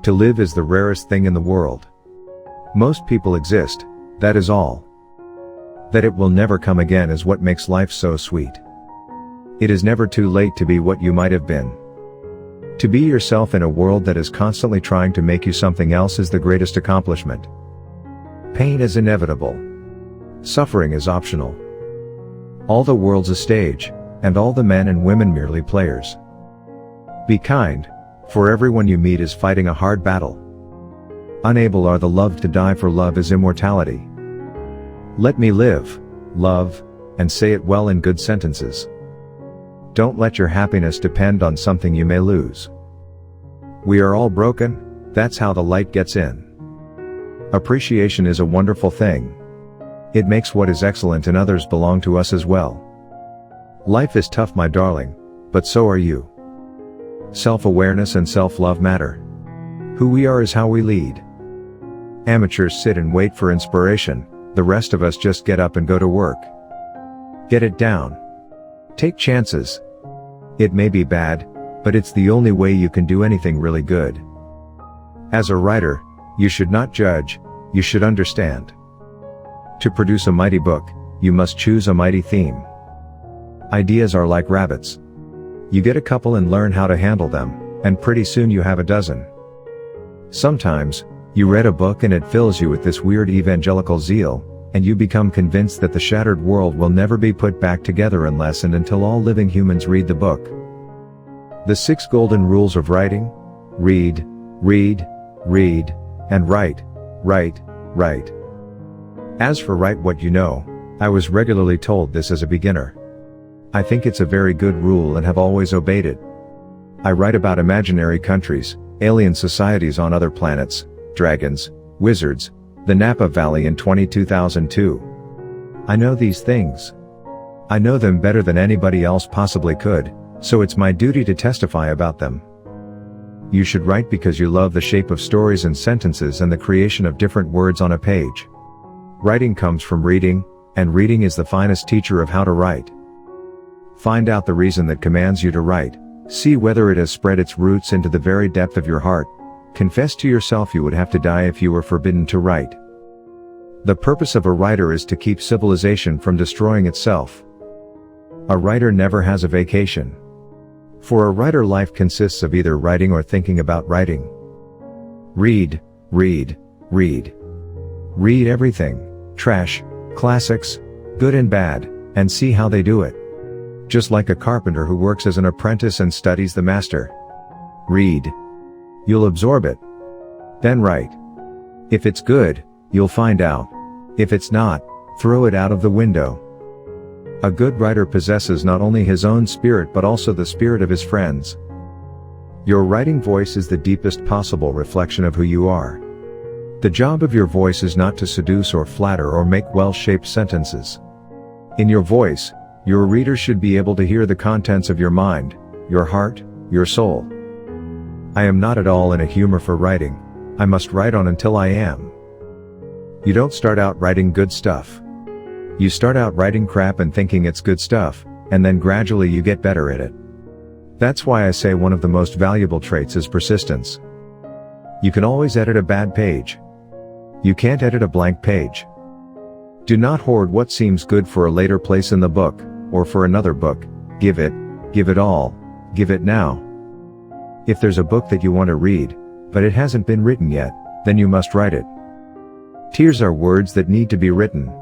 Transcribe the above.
To live is the rarest thing in the world. Most people exist, that is all. That it will never come again is what makes life so sweet. It is never too late to be what you might have been. To be yourself in a world that is constantly trying to make you something else is the greatest accomplishment. Pain is inevitable. Suffering is optional. All the world's a stage, and all the men and women merely players. Be kind, for everyone you meet is fighting a hard battle. Unable are the loved to die, for love is immortality. Let me live, love, and say it well in good sentences. Don't let your happiness depend on something you may lose. We are all broken, that's how the light gets in. Appreciation is a wonderful thing. It makes what is excellent in others belong to us as well. Life is tough, my darling, but so are you. Self-awareness and self-love matter. Who we are is how we lead. Amateurs sit and wait for inspiration, the rest of us just get up and go to work. Get it down. Take chances. It may be bad, but it's the only way you can do anything really good. As a writer, you should not judge, you should understand. To produce a mighty book, you must choose a mighty theme. Ideas are like rabbits. You get a couple and learn how to handle them, and pretty soon you have a dozen. Sometimes, you read a book and it fills you with this weird evangelical zeal, and you become convinced that the shattered world will never be put back together unless and until all living humans read the book. The 6 golden rules of writing: read, read, read, and write, write, write. As for write what you know, I was regularly told this as a beginner. I think it's a very good rule and have always obeyed it. I write about imaginary countries, alien societies on other planets, dragons, wizards, the Napa Valley in 2002. I know these things. I know them better than anybody else possibly could, so it's my duty to testify about them. You should write because you love the shape of stories and sentences and the creation of different words on a page. Writing comes from reading, and reading is the finest teacher of how to write. Find out the reason that commands you to write, see whether it has spread its roots into the very depth of your heart. Confess to yourself you would have to die if you were forbidden to write. The purpose of a writer is to keep civilization from destroying itself. A writer never has a vacation. For a writer, life consists of either writing or thinking about writing. Read, read, read. Read everything, trash, classics, good and bad, and see how they do it. Just like a carpenter who works as an apprentice and studies the master. Read. You'll absorb it. Then write. If it's good, you'll find out. If it's not, throw it out of the window. A good writer possesses not only his own spirit but also the spirit of his friends. Your writing voice is the deepest possible reflection of who you are. The job of your voice is not to seduce or flatter or make well-shaped sentences. In your voice, your reader should be able to hear the contents of your mind, your heart, your soul. I am not at all in a humor for writing. I must write on until I am. You don't start out writing good stuff. You start out writing crap and thinking it's good stuff, and then gradually you get better at it. That's why I say one of the most valuable traits is persistence. You can always edit a bad page. You can't edit a blank page. Do not hoard what seems good for a later place in the book, or for another book. Give it all, give it now. If there's a book that you want to read, but it hasn't been written yet, then you must write it. Tears are words that need to be written.